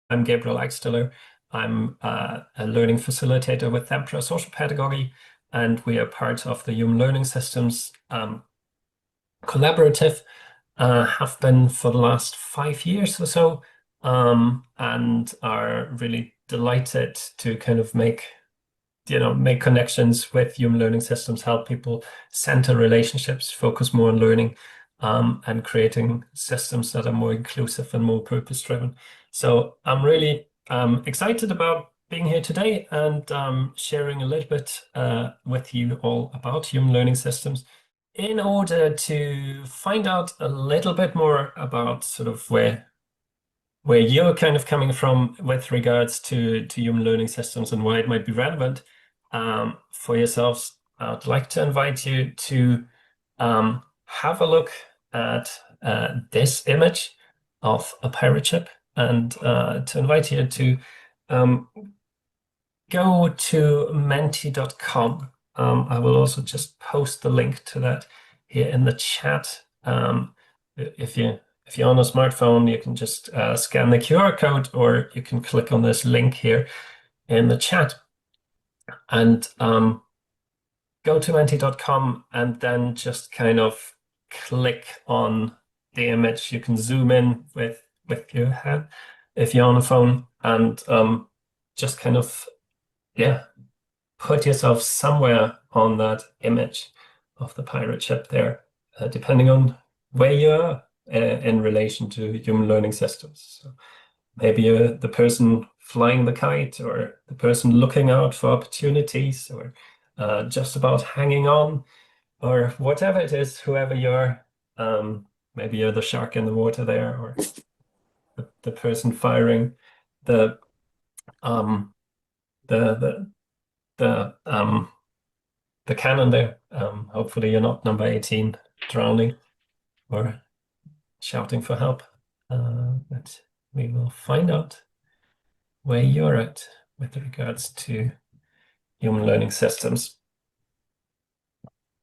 I'm Gabriel Eichsteller. I'm a learning facilitator with Tempera Social Pedagogy, and we are part of the Human Learning Systems collaborative, have been for the last 5 years or so, and are really delighted to kind of make connections with human learning systems, help people center relationships, focus more on learning, and creating systems that are more inclusive and more purpose-driven. So I'm really excited about being here today and sharing a little bit with you all about human learning systems in order to find out a little bit more about sort of where you're kind of coming from with regards to human learning systems and why it might be relevant for yourselves. I'd like to invite you to have a look at this image of a pirate ship, and to invite you to go to menti.com. I will also just post the link to that here in the chat. If you're on a smartphone, you can just scan the QR code, or you can click on this link here in the chat and go to menti.com and then just kind of click on the image. You can zoom in with your hand if you're on a phone, and just kind of, yeah, put yourself somewhere on that image of the pirate ship there, depending on where you are in relation to human learning systems. So maybe you're the person flying the kite, or the person looking out for opportunities, or just about hanging on, or whatever it is, whoever you're. Maybe you're the shark in the water there, or the person firing the um, the the um, the cannon there. Hopefully you're not number 18 drowning or shouting for help. But we will find out where you're at with regards to human learning systems.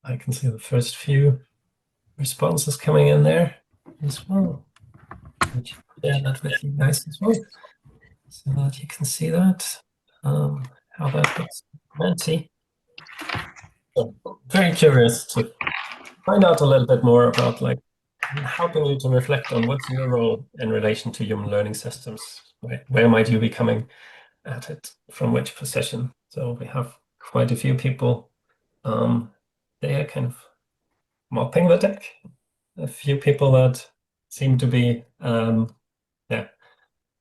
I can see the first few responses coming in there as well. I'll share that with you guys as well, so that you can see that, how that looks. Menti. So, very curious to find out a little bit more about helping you to reflect on what's your role in relation to human learning systems. Where might you be coming at it, from which position? So we have quite a few people there kind of mopping the deck. A few people that seem to be yeah,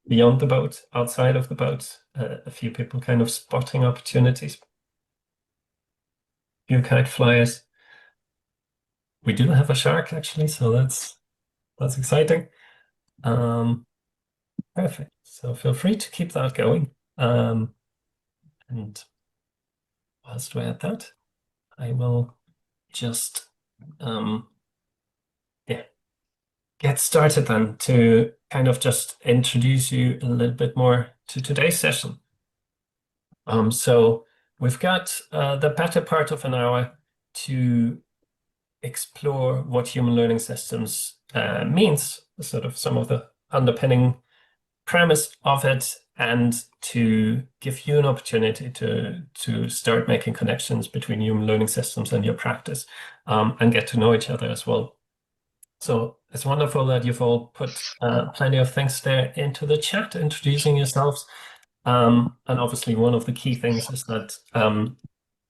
beyond the boat, outside of the boat. A few people kind of spotting opportunities. Few kite flyers. We do have a shark actually, so that's exciting. Perfect. So feel free to keep that going. And whilst we're at that, I will just yeah, get started then to kind of just introduce you a little bit more to today's session. So we've got the better part of an hour to explore what human learning systems means, sort of some of the underpinning premise of it, and to give you an opportunity to start making connections between human learning systems and your practice, and get to know each other as well. So it's wonderful that you've all put plenty of things there into the chat, introducing yourselves. And obviously one of the key things is that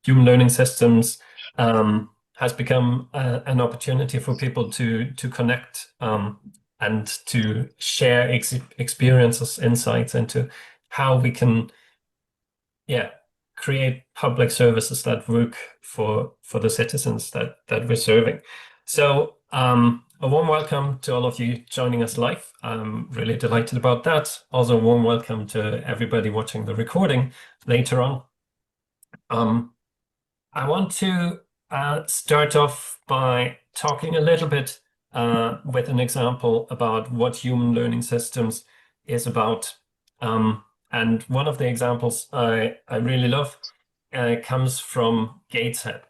human learning systems has become an opportunity for people to connect and to share experiences, insights into how we can, create public services that work for the citizens that we're serving. So a warm welcome to all of you joining us live. I'm really delighted about that. Also, a warm welcome to everybody watching the recording later on. I want to start off by talking a little bit with an example about what human learning systems is about. And one of the examples I really love comes from Gateshead.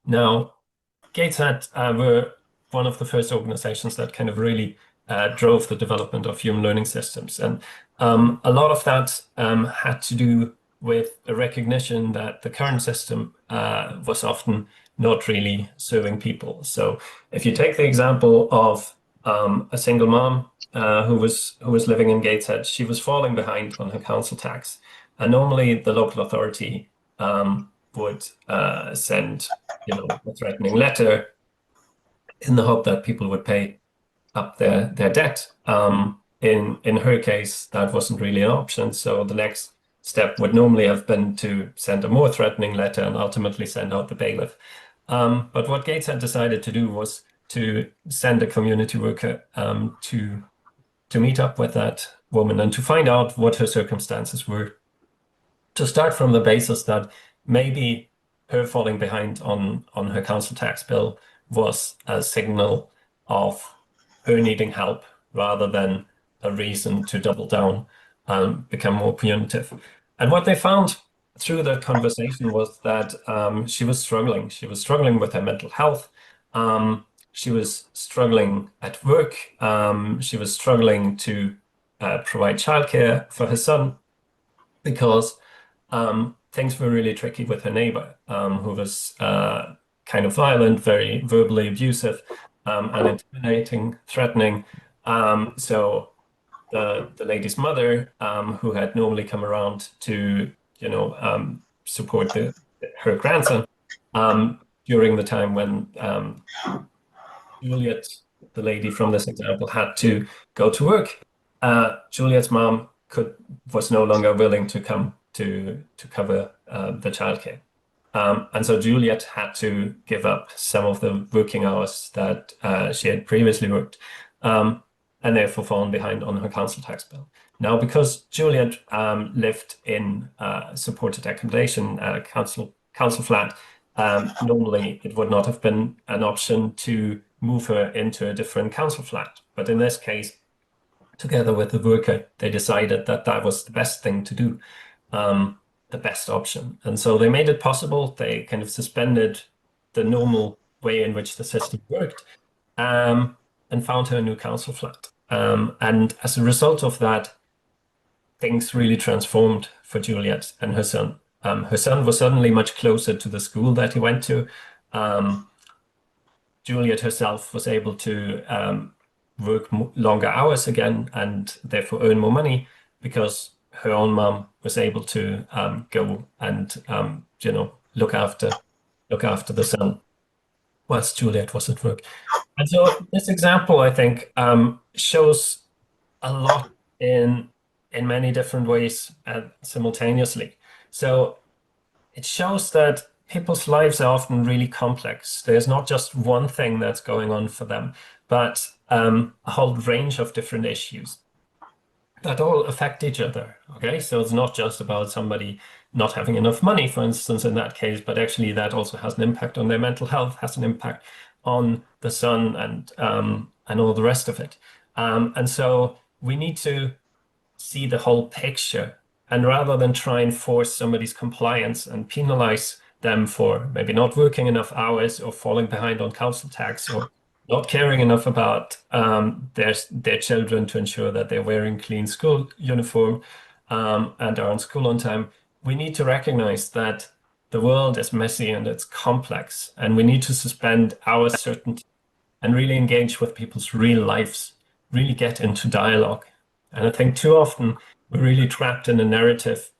Now, Gateshead were one of the first organizations that kind of really drove the development of human learning systems. And a lot of that had to do with a recognition that the current system was often not really serving people. So if you take the example of a single mom who was living in Gateshead, she was falling behind on her council tax. And normally the local authority would send, a threatening letter in the hope that people would pay up their debt. In her case, that wasn't really an option. So the next step would normally have been to send a more threatening letter and ultimately send out the bailiff. But what Gates had decided to do was to send a community worker to meet up with that woman and to find out what her circumstances were. To start from the basis that maybe her falling behind on her council tax bill was a signal of her needing help rather than a reason to double down and become more punitive. And what they found through that conversation was that she was struggling. She was struggling with her mental health. She was struggling at work. She was struggling to provide childcare for her son because things were really tricky with her neighbor, who was kind of violent, very verbally abusive, and intimidating, threatening. So the lady's mother, who had normally come around to, support her grandson, during the time when Juliet, the lady from this example, had to go to work, Juliet's mom was no longer willing to come to cover the childcare. And so Juliet had to give up some of the working hours that she had previously worked, and therefore fallen behind on her council tax bill. Now, because Juliet lived in supported accommodation, council flat, normally it would not have been an option to move her into a different council flat. But in this case, together with the worker, they decided that that was the best thing to do, the best option. And so they made it possible. They kind of suspended the normal way in which the system worked, and found her a new council flat. And as a result of that, things really transformed for Juliet and her son. Her son was suddenly much closer to the school that he went to. Juliet herself was able to work longer hours again and therefore earn more money because her own mom was able to go and look after the son whilst Juliet was at work. And so this example, I think, shows a lot in many different ways simultaneously. So it shows that people's lives are often really complex. There's not just one thing that's going on for them, but a whole range of different issues that all affect each other. Okay, so it's not just about somebody not having enough money, for instance, in that case, but actually that also has an impact on their mental health, has an impact on the son and all the rest of it. And so we need to see the whole picture. And rather than try and force somebody's compliance and penalize them for maybe not working enough hours or falling behind on council tax or not caring enough about their children to ensure that they're wearing clean school uniform and are on school on time, we need to recognize that the world is messy and it's complex, and we need to suspend our certainty and really engage with people's real lives, really get into dialogue. And I think too often we're really trapped in a narrative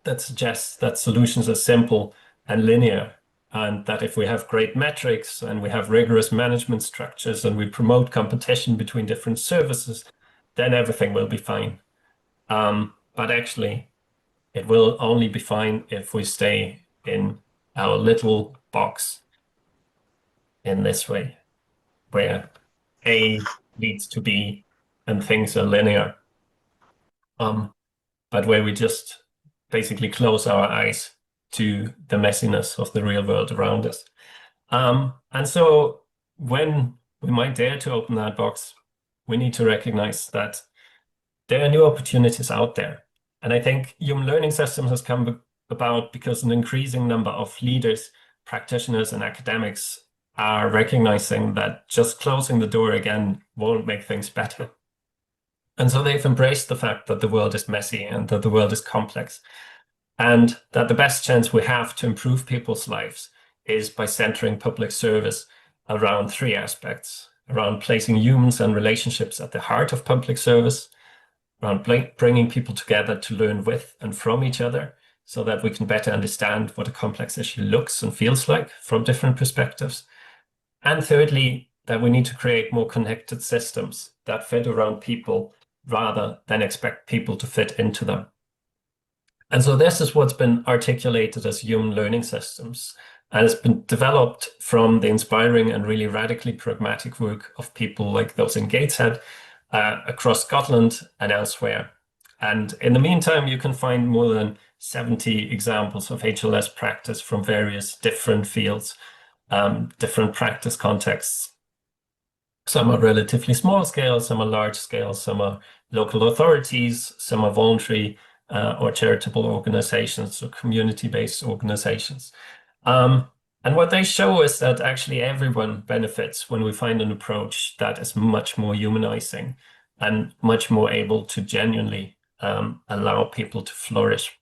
that suggests that solutions are simple and linear, and that if we have great metrics and we have rigorous management structures and we promote competition between different services, then everything will be fine. But actually, it will only be fine if we stay in our little box in this way, where A leads to B and things are linear. But where we just basically close our eyes to the messiness of the real world around us. And so when we might dare to open that box, we need to recognize that there are new opportunities out there. And I think human learning systems has come about because an increasing number of leaders, practitioners, and academics are recognizing that just closing the door again won't make things better. And so they've embraced the fact that the world is messy and that the world is complex, and that the best chance we have to improve people's lives is by centering public service around three aspects: around placing humans and relationships at the heart of public service, around bringing people together to learn with and from each other so that we can better understand what a complex issue looks and feels like from different perspectives. And thirdly, that we need to create more connected systems that fit around people rather than expect people to fit into them. And so this is what's been articulated as human learning systems, and it's been developed from the inspiring and really radically pragmatic work of people like those in Gateshead across Scotland and elsewhere. And in the meantime, you can find more than 70 examples of HLS practice from various different fields, different practice contexts. Some are relatively small scale, some are large scale, some are local authorities, some are voluntary or charitable organizations or community-based organizations. And what they show is that actually everyone benefits when we find an approach that is much more humanizing and much more able to genuinely allow people to flourish.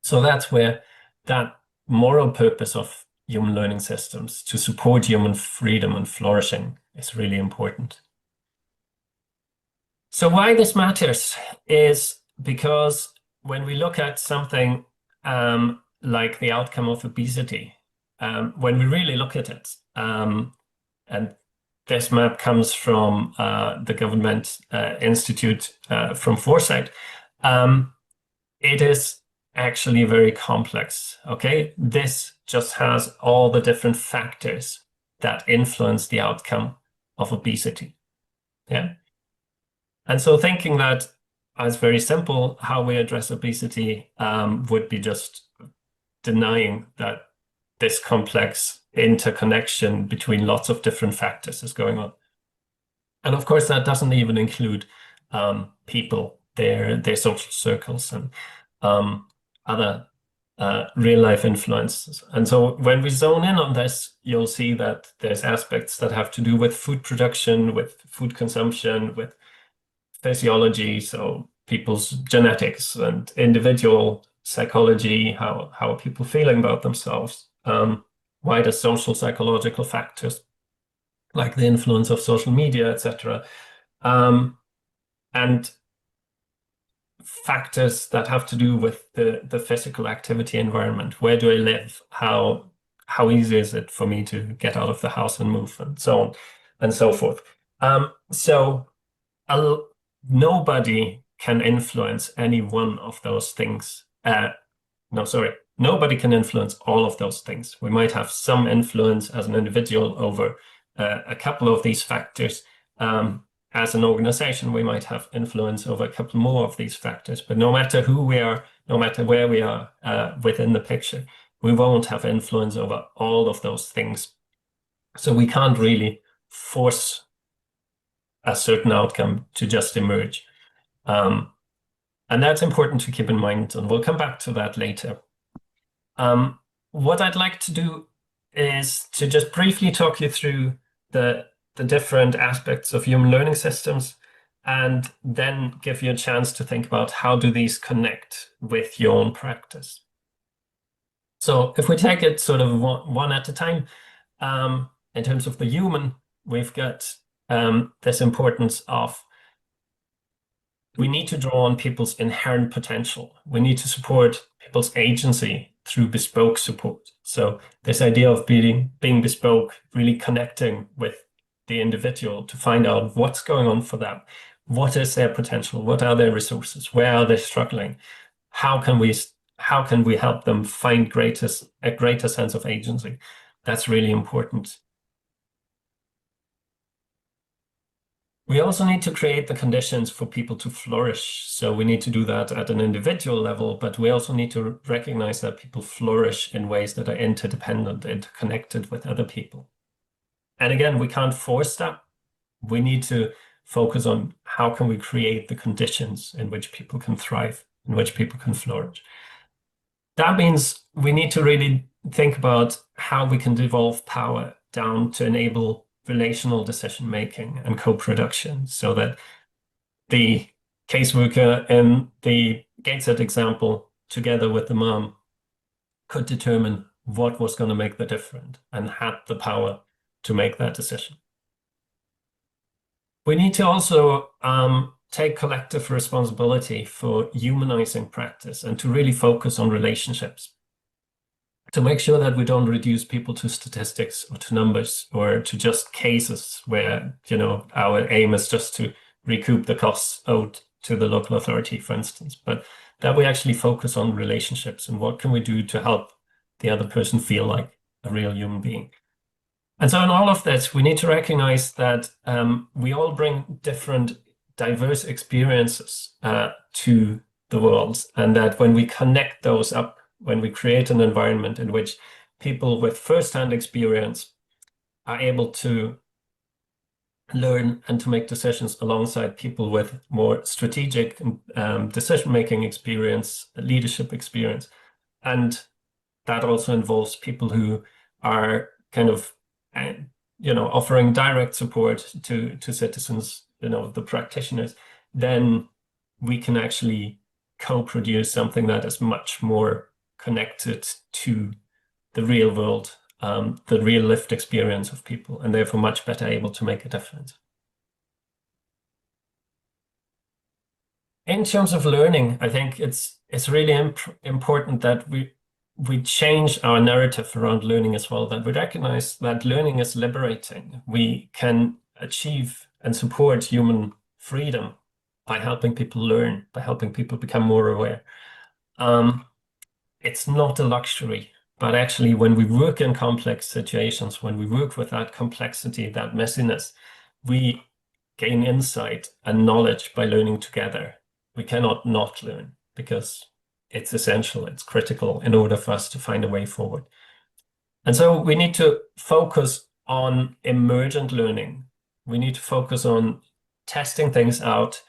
So that's where that moral purpose of human learning systems to support human freedom and flourishing is really important. So why this matters is because when we look at something like the outcome of obesity, when we really look at it, and this map comes from the Government Institute from Foresight, it is actually very complex, okay? This just has all the different factors that influence the outcome of obesity, yeah? And so thinking that as very simple, how we address obesity would be just denying that this complex interconnection between lots of different factors is going on. And of course, that doesn't even include people, their social circles, and other real life influences. And so when we zone in on this, you'll see that there's aspects that have to do with food production, with food consumption, with physiology, so people's genetics and individual psychology, how are people feeling about themselves, wider social psychological factors like the influence of social media, etc., and factors that have to do with the physical activity environment. Where do I live? How easy is it for me to get out of the house and move, and so on and so forth. So nobody can influence any one of those things. Nobody can influence all of those things. We might have some influence as an individual over a couple of these factors. As an organization, we might have influence over a couple more of these factors, but no matter who we are, no matter where we are within the picture, we won't have influence over all of those things. So we can't really force a certain outcome to just emerge. And that's important to keep in mind, and we'll come back to that later. What I'd like to do is to just briefly talk you through the different aspects of human learning systems, and then give you a chance to think about how do these connect with your own practice. So if we take it sort of one at a time, in terms of the human, we've got this importance of we need to draw on people's inherent potential. We need to support people's agency through bespoke support. So this idea of being bespoke, really connecting with the individual to find out what's going on for them. What is their potential? What are their resources? Where are they struggling? How can we help them find a greater sense of agency? That's really important. We also need to create the conditions for people to flourish. So we need to do that at an individual level, but we also need to recognize that people flourish in ways that are interdependent, interconnected with other people. And again, we can't force that. We need to focus on how can we create the conditions in which people can thrive, in which people can flourish. That means we need to really think about how we can devolve power down to enable relational decision making and co-production, so that the caseworker in the Gateshead example, together with the mom, could determine what was going to make the difference and had the power to make that decision. We need to also take collective responsibility for humanizing practice and to really focus on relationships, to make sure that we don't reduce people to statistics or to numbers or to just cases where, our aim is just to recoup the costs owed to the local authority, for instance, but that we actually focus on relationships and what can we do to help the other person feel like a real human being. And so in all of this, we need to recognize that we all bring different, diverse experiences to the world, and that when we connect those up, when we create an environment in which people with first-hand experience are able to learn and to make decisions alongside people with more strategic decision-making experience, leadership experience, and that also involves people who are kind of offering direct support to citizens, the practitioners, then we can actually co-produce something that is much more connected to the real world, the real lived experience of people, and therefore much better able to make a difference. In terms of learning, I think it's really important that we change our narrative around learning as well, that we recognize that learning is liberating. We can achieve and support human freedom by helping people learn, by helping people become more aware. It's not a luxury, but actually when we work in complex situations, when we work with that complexity, that messiness, we gain insight and knowledge by learning together. We cannot not learn because it's essential, it's critical in order for us to find a way forward. And so we need to focus on emergent learning. We need to focus on testing things out,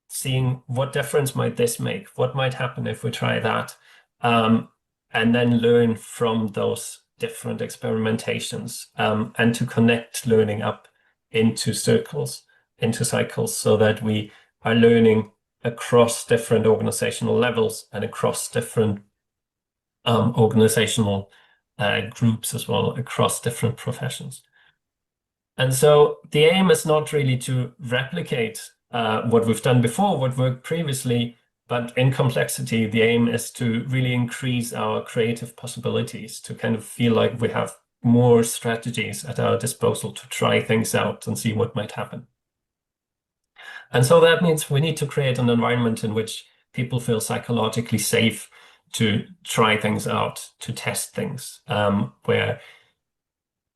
seeing what difference might this make, what might happen if we try that, and then learn from those different experimentations, and to connect learning up into circles, into cycles, so that we are learning across different organizational levels and across different organizational groups as well, across different professions. And so the aim is not really to replicate what we've done before, what worked previously, but in complexity, the aim is to really increase our creative possibilities, to kind of feel like we have more strategies at our disposal to try things out and see what might happen. And so that means we need to create an environment in which people feel psychologically safe to try things out, to test things, where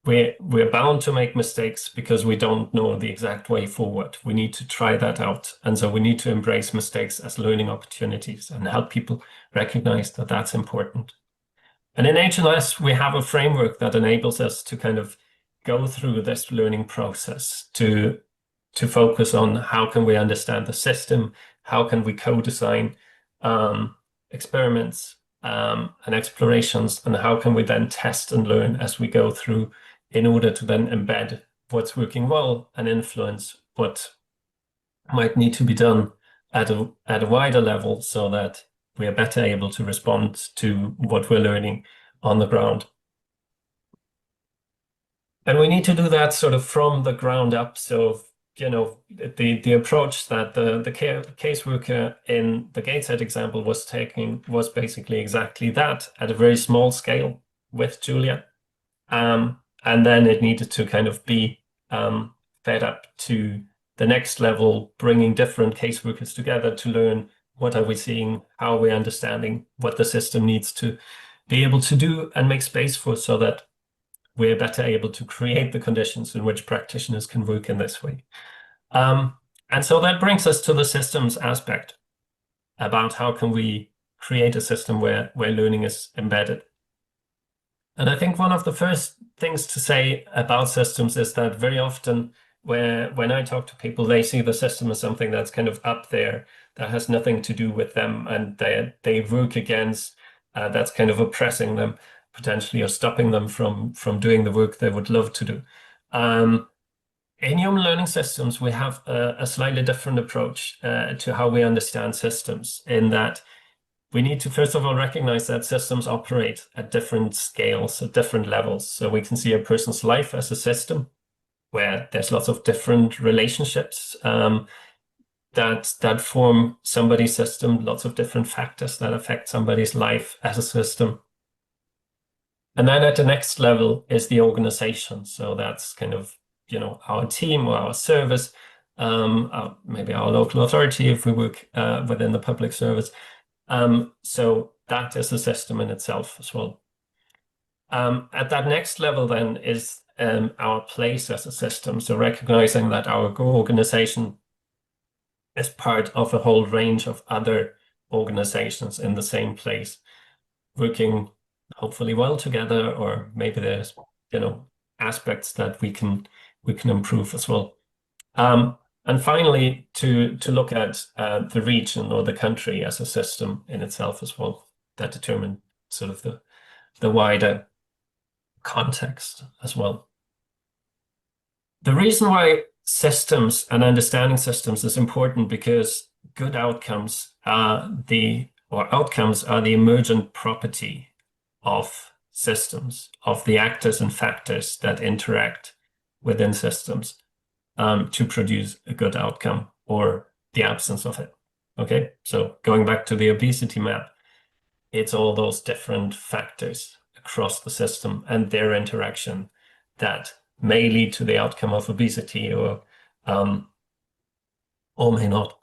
we're bound to make mistakes because we don't know the exact way forward. We need to try that out. And so we need to embrace mistakes as learning opportunities and help people recognize that that's important. And in H&S, we have a framework that enables us to kind of go through this learning process, to focus on how can we understand the system, how can we co-design experiments and explorations, and how can we then test and learn as we go through in order to then embed what's working well and influence what might need to be done at a wider level, so that we are better able to respond to what we're learning on the ground. And we need to do that sort of from the ground up. So, the approach that the caseworker in the Gateshead example was taking was basically exactly that, at a very small scale with Julia. And then it needed to kind of be fed up to the next level, bringing different caseworkers together to learn what are we seeing, how are we understanding what the system needs to be able to do and make space for, so that we're better able to create the conditions in which practitioners can work in this way. And so that brings us to the systems aspect, about how can we create a system where learning is embedded. And I think one of the first things to say about systems is that very often when I talk to people, they see the system as something that's kind of up there, that has nothing to do with them, and they work against that's kind of oppressing them potentially or stopping them from doing the work they would love to do. In human learning systems, we have a slightly different approach to how we understand systems, in that we need to first of all recognize that systems operate at different scales, at different levels. So we can see a person's life as a system where there's lots of different relationships that form somebody's system, lots of different factors that affect somebody's life as a system. And then at the next level is the organization. So that's kind of, our team or our service, maybe our local authority if we work within the public service. So that is a system in itself as well. At that next level then is our place as a system. So recognizing that our organization is part of a whole range of other organizations in the same place, working hopefully well together, or maybe there's, aspects that we can improve as well. And finally, to look at the region or the country as a system in itself as well, that determine sort of the wider context as well. The reason why systems and understanding systems is important, because good outcomes are the emergent property of systems, of the actors and factors that interact within systems to produce a good outcome or the absence of it. Okay, so going back to the obesity map, it's all those different factors across the system and their interaction that may lead to the outcome of obesity or may not.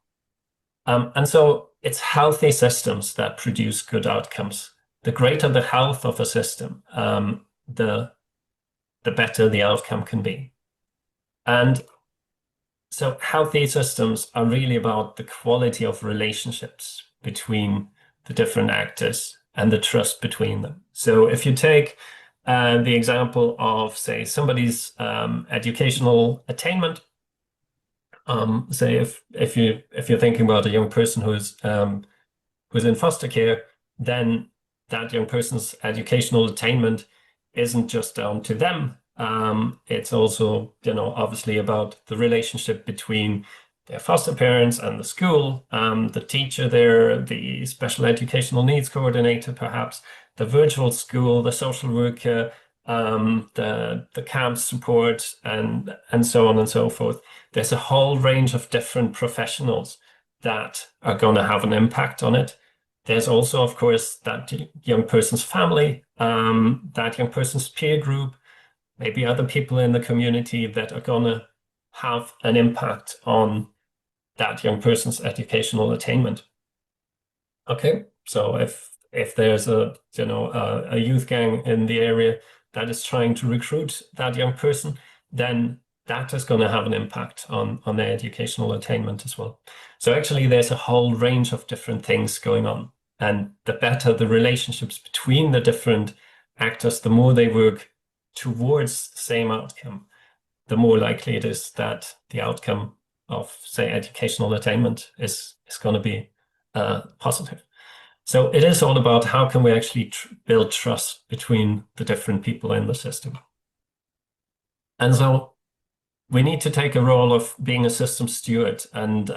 And so it's healthy systems that produce good outcomes. The greater the health of a system, the better the outcome can be. And so healthy systems are really about the quality of relationships between the different actors and the trust between them. So if you take the example of, say, somebody's educational attainment, say if you're thinking about a young person who's in foster care, then that young person's educational attainment isn't just down to them. It's also, obviously about the relationship between their foster parents and the school, the teacher there, the special educational needs coordinator, perhaps the virtual school, the social worker, the camp support, and so on and so forth. There's a whole range of different professionals that are going to have an impact on it. There's also, of course, that young person's family, that young person's peer group, maybe other people in the community that are going to have an impact on that young person's educational attainment. Okay, so if there's a youth gang in the area that is trying to recruit that young person, then that is going to have an impact on their educational attainment as well. So actually, there's a whole range of different things going on. And the better the relationships between the different actors, the more they work towards the same outcome, the more likely it is that the outcome of, say, educational attainment is going to be positive. So it is all about how can we actually build trust between the different people in the system. And so we need to take a role of being a system steward and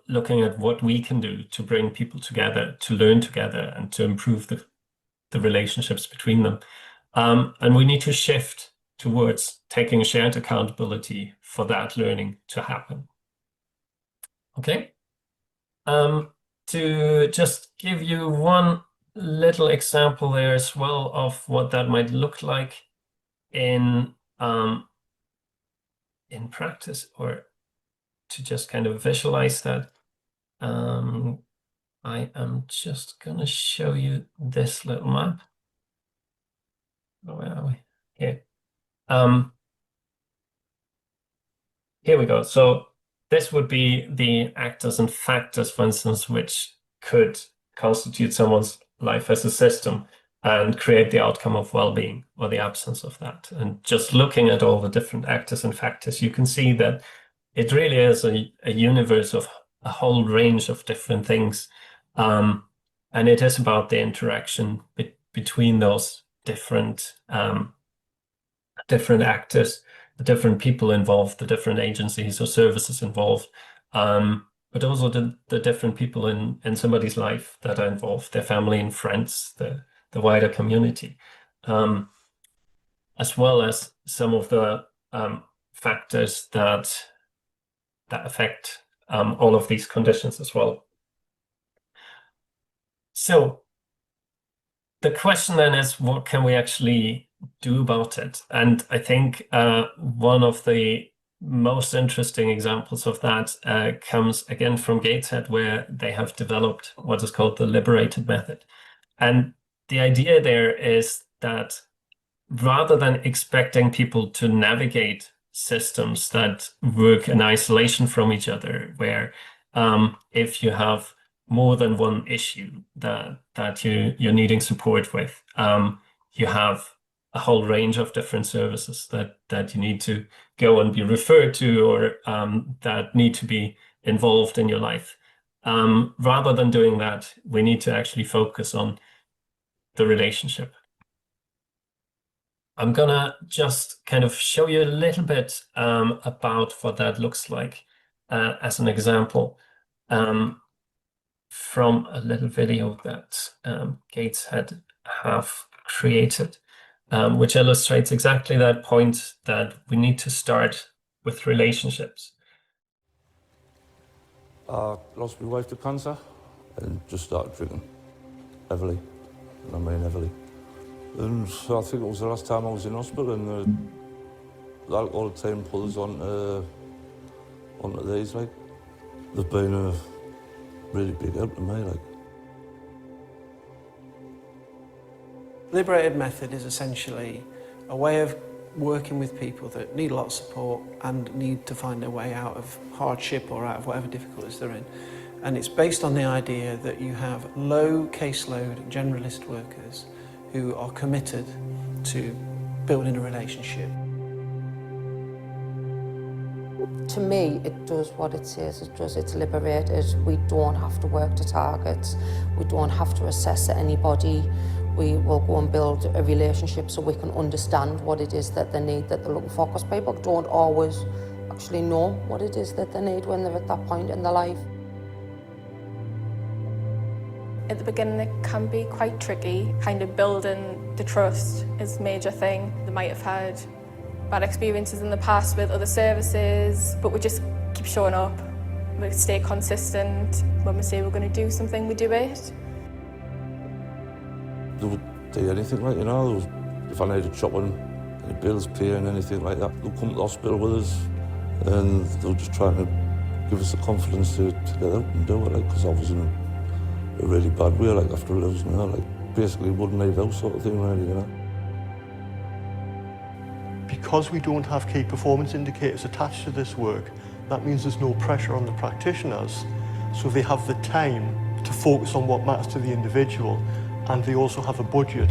looking at what we can do to bring people together, to learn together, and to improve the relationships between them. And we need to shift towards taking shared accountability for that learning to happen. Okay. To just give you one little example there as well of what that might look like in practice, or to just kind of visualize that. I am just gonna show you this little map. Where are we? Here. Here we go. So this would be the actors and factors, for instance, which could constitute someone's life as a system and create the outcome of well-being or the absence of that. And just looking at all the different actors and factors, you can see that it really is a universe of a whole range of different things And it is about the interaction between those different actors, the different people involved, the different agencies or services involved, but also the different people in somebody's life that are involved, their family and friends, the wider community, as well as some of the factors that affect all of these conditions as well. So the question then is, what can we actually do about it? And I think one of the most interesting examples of that comes again from Gateshead, where they have developed what is called the liberated method. And the idea there is that rather than expecting people to navigate systems that work in isolation from each other, where if you have more than one issue that you're needing support with, you have a whole range of different services that you need to go and be referred to, or that need to be involved in your life. Rather than doing that, we need to actually focus on the relationship. I'm gonna just kind of show you a little bit about what that looks like as an example from a little video that Gateshead have created, which illustrates exactly that point, that we need to start with relationships. I lost my wife to cancer and just started drinking heavily, and I mean heavily. And I think it was the last time I was in hospital, and the alcohol team put us onto these, like. They've been a really big help to me, like. Liberated method is essentially a way of working with people that need a lot of support and need to find their way out of hardship or out of whatever difficulties they're in. And it's based on the idea that you have low caseload generalist workers who are committed to building a relationship. To me, it does what it says it does. It's liberated. We don't have to work to targets. We don't have to assess anybody. We will go and build a relationship so we can understand what it is that they need, that they're looking for, because people don't always actually know what it is that they need when they're at that point in their life. At the beginning it can be quite tricky. Kind of building the trust is a major thing. They might have had bad experiences in the past with other services, but we just keep showing up. We stay consistent. When we say we're going to do something, we do it. They would do anything, like, you know. If I needed shopping, any bills paying, anything like that, they'll come to the hospital with us, and they'll just try to give us the confidence to get out and do it, like, because I was in a really bad way, like, after losing her, like, basically wouldn't leave out sort of thing, really, you know. Because we don't have key performance indicators attached to this work, that means there's no pressure on the practitioners, so they have the time to focus on what matters to the individual, and they also have a budget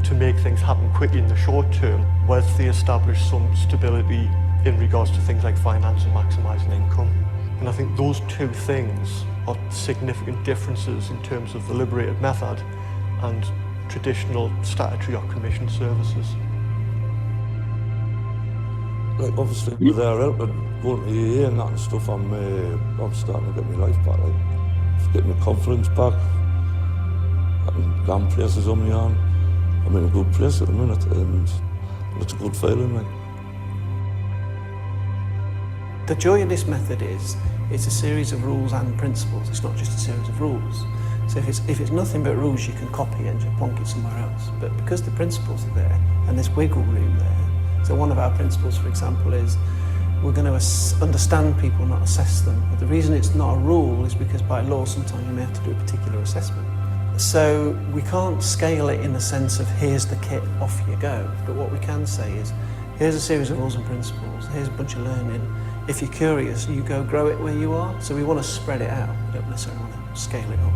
to make things happen quickly in the short term, whilst they establish some stability in regards to things like finance and maximising income. And I think those two things are significant differences in terms of the liberated method and traditional statutory or commission services. Like, obviously, with their help and going to EA and that and stuff, I'm starting to get my life back, like, getting my confidence back. I can go places on my own. I'm in a good place at the minute, and it's a good feeling, like. The joy of this method is it's a series of rules and principles. It's not just a series of rules. So if it's nothing but rules, you can copy and just plonk it somewhere else. But because the principles are there and there's wiggle room there, so one of our principles, for example, is we're going to understand people, not assess them. But the reason it's not a rule is because by law sometimes you may have to do a particular assessment. So we can't scale it in the sense of here's the kit, off you go. But what we can say is here's a series of rules and principles, here's a bunch of learning. If you're curious, you go grow it where you are. So we want to spread it out. We don't necessarily want to scale it up.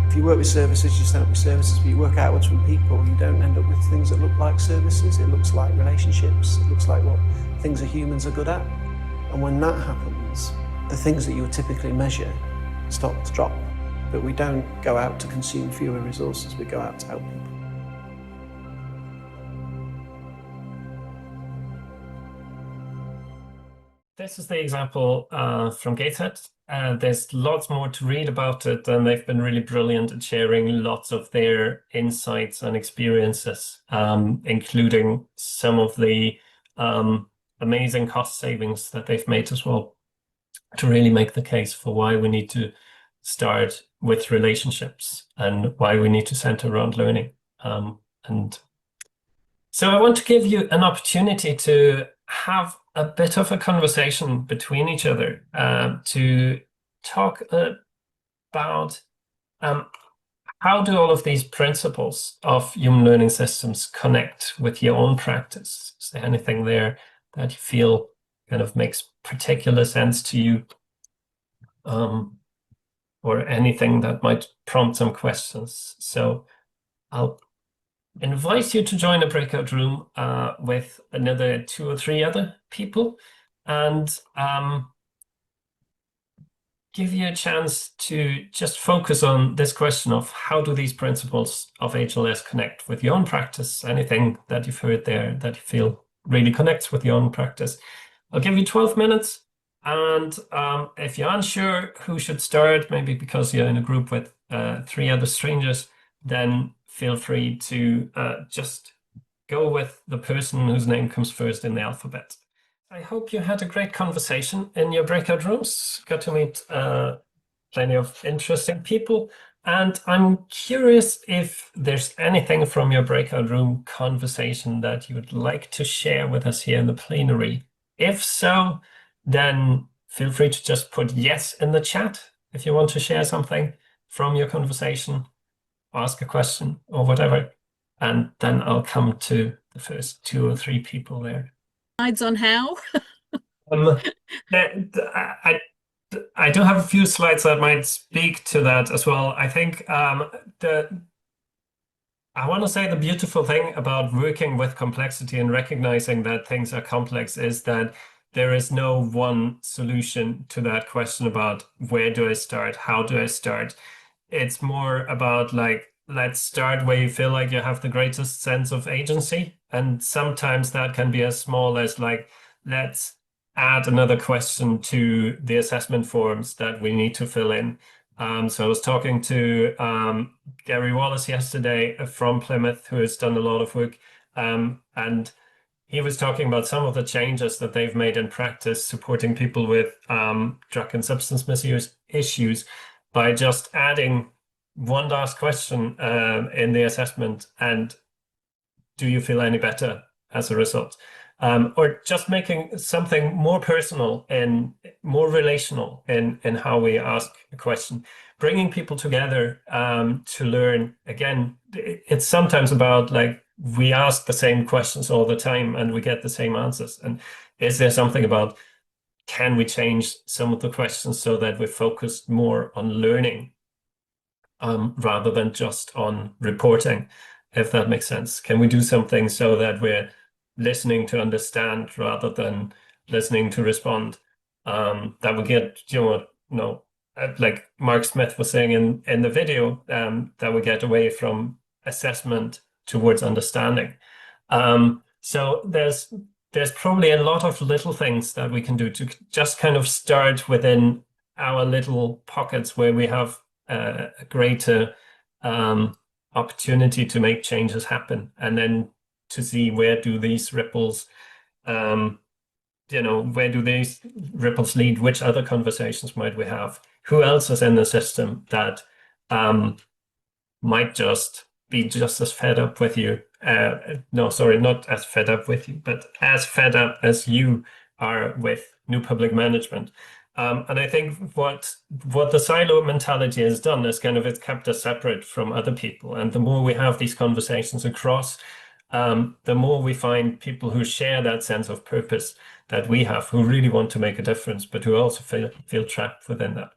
If you work with services, you stand up with services, but you work outwards from people, you don't end up with things that look like services. It looks like relationships. It looks like what things that humans are good at. And when that happens, the things that you would typically measure start to drop. But we don't go out to consume fewer resources, we go out to help people. This is the example from Gateshead. There's lots more to read about it, and they've been really brilliant at sharing lots of their insights and experiences, including some of the amazing cost savings that they've made as well, to really make the case for why we need to start with relationships and why we need to center around learning. And so I want to give you an opportunity to have a bit of a conversation between each other, to talk about how do all of these principles of human learning systems connect with your own practice? Is there anything there that you feel kind of makes particular sense to you, or anything that might prompt some questions? So I'll invite you to join a breakout room with another 2 or 3 other people, and give you a chance to just focus on this question of how do these principles of HLS connect with your own practice? Anything that you've heard there that you feel really connects with your own practice. I'll give you 12 minutes, and if you're unsure who should start, maybe because you're in a group with 3 other strangers, then feel free to just go with the person whose name comes first in the alphabet. I hope you had a great conversation in your breakout rooms, got to meet plenty of interesting people, and I'm curious if there's anything from your breakout room conversation that you would like to share with us here in the plenary. If so, then feel free to just put yes in the chat if you want to share something from your conversation, ask a question or whatever, and then I'll come to the first 2 or 3 people there. Slides on how? I do have a few slides that might speak to that as well. I think I want to say the beautiful thing about working with complexity and recognizing that things are complex is that there is no one solution to that question about where do I start, how do I start. It's more about like, let's start where you feel like you have the greatest sense of agency. And sometimes that can be as small as like, let's add another question to the assessment forms that we need to fill in. So I was talking to Gary Wallace yesterday from Plymouth, who has done a lot of work, and he was talking about some of the changes that they've made in practice supporting people with drug and substance misuse issues by just adding one last question in the assessment, and do you feel any better as a result? Or just making something more personal and more relational in how we ask a question, bringing people together to learn. Again, it's sometimes about like, we ask the same questions all the time and we get the same answers. And is there something about, can we change some of the questions so that we're focused more on learning rather than just on reporting, if that makes sense? Can we do something so that we're listening to understand rather than listening to respond? That we get, like Mark Smith was saying in the video, that we get away from assessment towards understanding. So there's probably a lot of little things that we can do to just kind of start within our little pockets where we have a greater opportunity to make changes happen, and then to see where do these ripples, where do these ripples lead? Which other conversations might we have? Who else is in the system that might just be just as fed up with you? No, sorry, not as fed up with you, but as fed up as you are with new public management. And I think what the silo mentality has done is kind of it's kept us separate from other people. And the more we have these conversations across, the more we find people who share that sense of purpose that we have, who really want to make a difference, but who also feel trapped within that.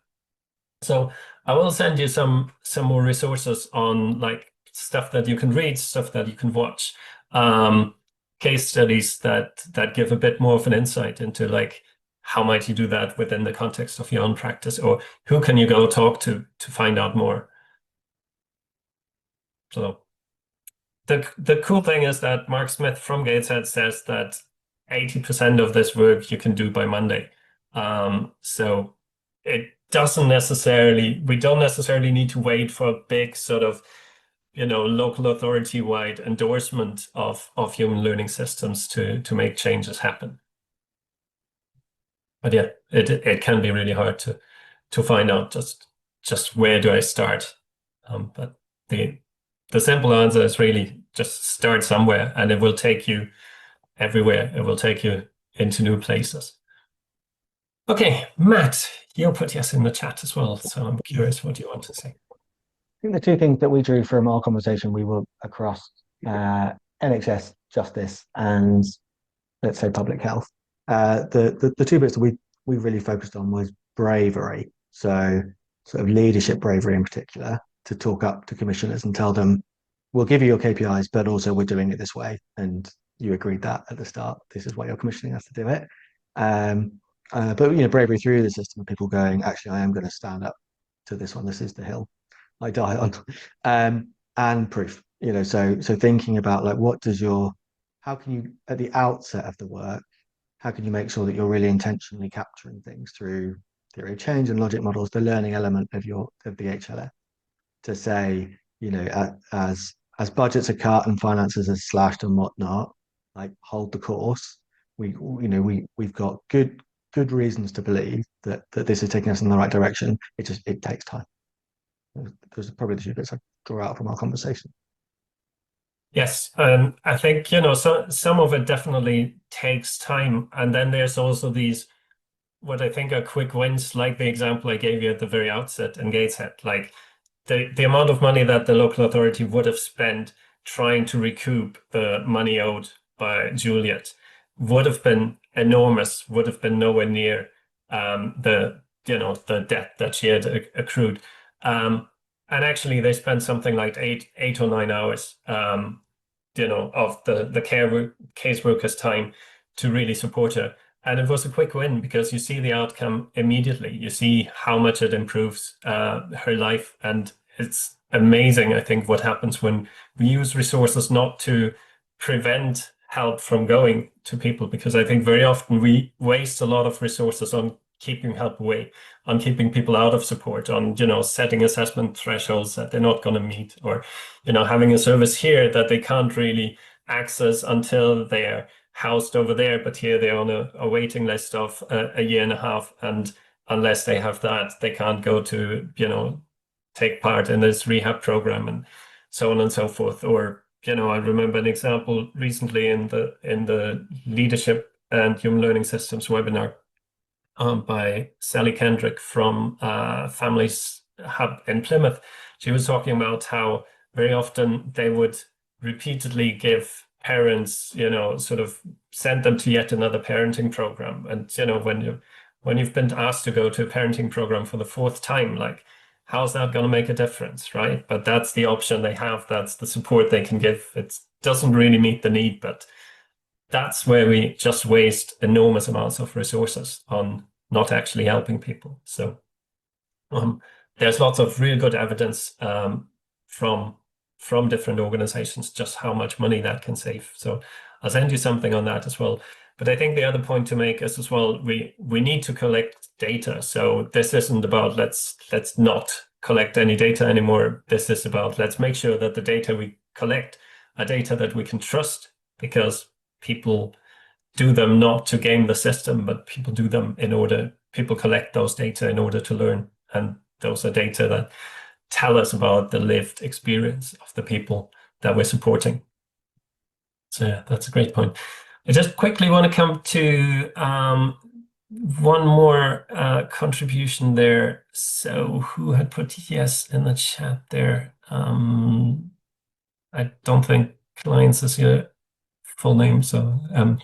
So I will send you some more resources on like stuff that you can read, stuff that you can watch, case studies that give a bit more of an insight into like how might you do that within the context of your own practice, or who can you go talk to find out more? So the cool thing is that Mark Smith from Gateshead says that 80% of this work you can do by Monday. So it doesn't necessarily, we don't necessarily need to wait for a big sort of, local authority-wide endorsement of human learning systems to make changes happen. But yeah, it can be really hard to find out just where do I start. But the simple answer is really just start somewhere, and it will take you everywhere. It will take you into new places. Okay, Matt, you put yes in the chat as well, so I'm curious what you want to say. I think the two things that we drew from our conversation, we were across NHS, justice, and let's say public health. The two bits that we really focused on was bravery. So sort of leadership bravery in particular, to talk up to commissioners and tell them, we'll give you your KPIs, but also we're doing it this way. And you agreed that at the start. This is why you're commissioning us to do it. But bravery through the system of people going, actually, I am going to stand up to this one. This is the hill I die on. And proof. So thinking about like, how can you at the outset of the work, how can you make sure that you're really intentionally capturing things through theory of change and logic models, the learning element of the HLF, to say, as budgets are cut and finances are slashed and whatnot, like hold the course. We've got good reasons to believe that this is taking us in the right direction. It takes time. Those are probably the two bits I draw out from our conversation. Yes, I think, some of it definitely takes time. And then there's also these, what I think are quick wins, like the example I gave you at the very outset in Gateshead. Like the amount of money that the local authority would have spent trying to recoup the money owed by Juliet would have been enormous, would have been nowhere near the debt that she had accrued. And actually, they spent something like eight or 9 hours, of the caseworker's time to really support her. And it was a quick win because you see the outcome immediately. You see how much it improves her life. And it's amazing, I think, what happens when we use resources not to prevent help from going to people, because I think very often we waste a lot of resources on keeping help away, on keeping people out of support, on setting assessment thresholds that they're not going to meet, or having a service here that they can't really access until they're housed over there, but here they're on a waiting list of a year and a half, and unless they have that, they can't go to take part in this rehab program, and so on and so forth. Or I remember an example recently in the leadership and human learning systems webinar by Sally Kendrick from Families Hub in Plymouth. She was talking about how very often they would repeatedly give parents, sort of send them to yet another parenting program. And, when you've been asked to go to a parenting program for the 4th time, like, how's that going to make a difference, right? But that's the option they have. That's the support they can give. It doesn't really meet the need, but that's where we just waste enormous amounts of resources on not actually helping people. So there's lots of really good evidence from different organizations just how much money that can save. So I'll send you something on that as well. But I think the other point to make is as well, we need to collect data. So this isn't about let's not collect any data anymore. This is about let's make sure that the data we collect are data that we can trust, because people do them not to game the system, but people do them people collect those data in order to learn. And those are data that tell us about the lived experience of the people that we're supporting. So yeah, that's a great point. I just quickly want to come to one more contribution there. So who had put yes in the chat there? I don't think Clients is your full name. So,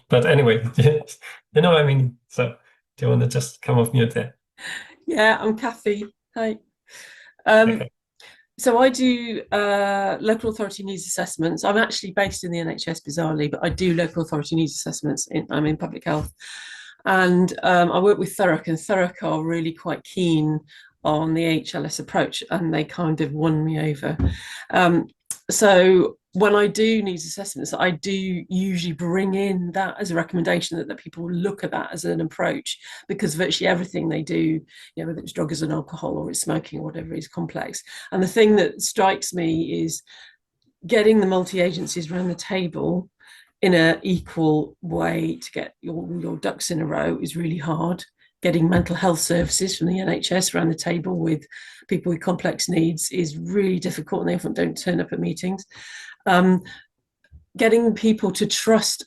but anyway, what I mean. So do you want to just come off mute there? Yeah, I'm Kathy. Hi. Okay. So I do local authority needs assessments. I'm actually based in the NHS, bizarrely, but I do local authority needs assessments. I'm in public health. And I work with Thurrock, and Thurrock are really quite keen on the HLS approach, and they kind of won me over. So when I do needs assessments, I do usually bring in that as a recommendation that people look at that as an approach, because virtually everything they do, whether it's drugs and alcohol or it's smoking or whatever, is complex. And the thing that strikes me is getting the multi-agencies around the table in an equal way to get your ducks in a row is really hard. Getting mental health services from the NHS around the table with people with complex needs is really difficult, and they often don't turn up at meetings. Getting people to trust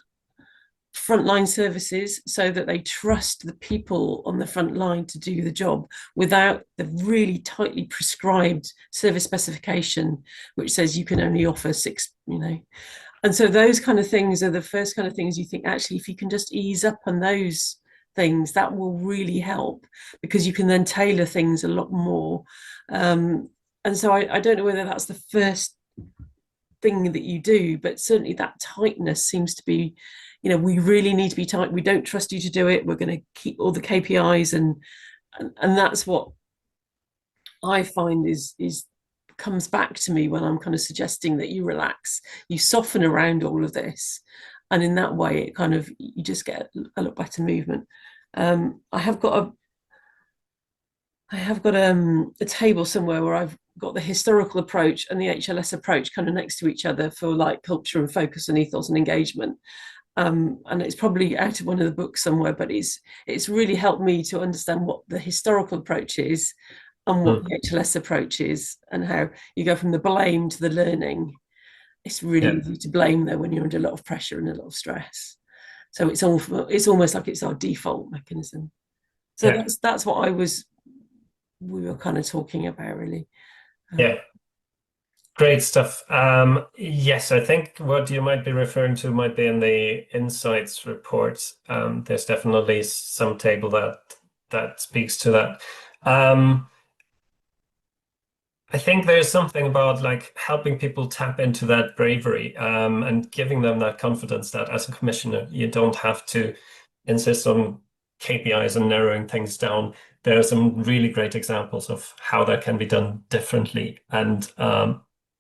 frontline services so that they trust the people on the front line to do the job without the really tightly prescribed service specification, which says you can only offer 6, And so those kind of things are the first kind of things you think, actually, if you can just ease up on those things, that will really help, because you can then tailor things a lot more. And so I don't know whether that's the first thing that you do, but certainly that tightness seems to be, we really need to be tight. We don't trust you to do it. We're going to keep all the KPIs, and that's what I find is comes back to me when I'm kind of suggesting that you relax, you soften around all of this, and in that way it kind of, you just get a lot better movement. I have got a table somewhere where I've got the historical approach and the HLS approach kind of next to each other for like culture and focus and ethos and engagement. And it's probably out of one of the books somewhere, but it's really helped me to understand what the historical approach is and what the HLS approach is, and how you go from the blame to the learning. It's really easy to blame though when you're under a lot of pressure and a lot of stress. So it's almost like it's our default mechanism. So that's what we were kind of talking about, really. Great stuff. Yes, I think what you might be referring to might be in the insights report. There's definitely some table that speaks to that. I think there's something about like helping people tap into that bravery, and giving them that confidence that as a commissioner, you don't have to insist on KPIs and narrowing things down. There are some really great examples of how that can be done differently and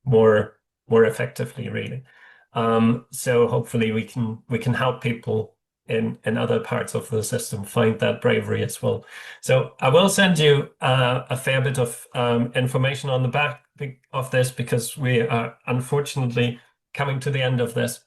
more effectively, really. So hopefully we can help people in other parts of the system find that bravery as well. So I will send you a fair bit of information on the back of this, because we are unfortunately coming to the end of this.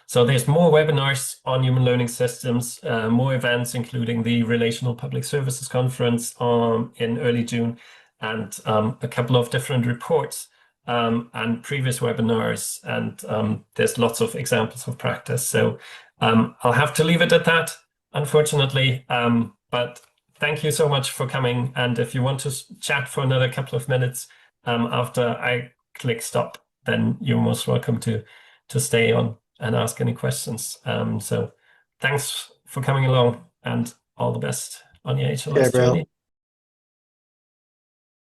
So there's more webinars on human learning systems, more events, including the Relational Public Services Conference in early June, and a couple of different reports and previous webinars, and there's lots of examples of practice. So I'll have to leave it at that, unfortunately, but thank you so much for coming. And if you want to chat for another couple of minutes after I click stop, then you're most welcome to stay on and ask any questions. So thanks for coming along, and all the best on your HLS journey.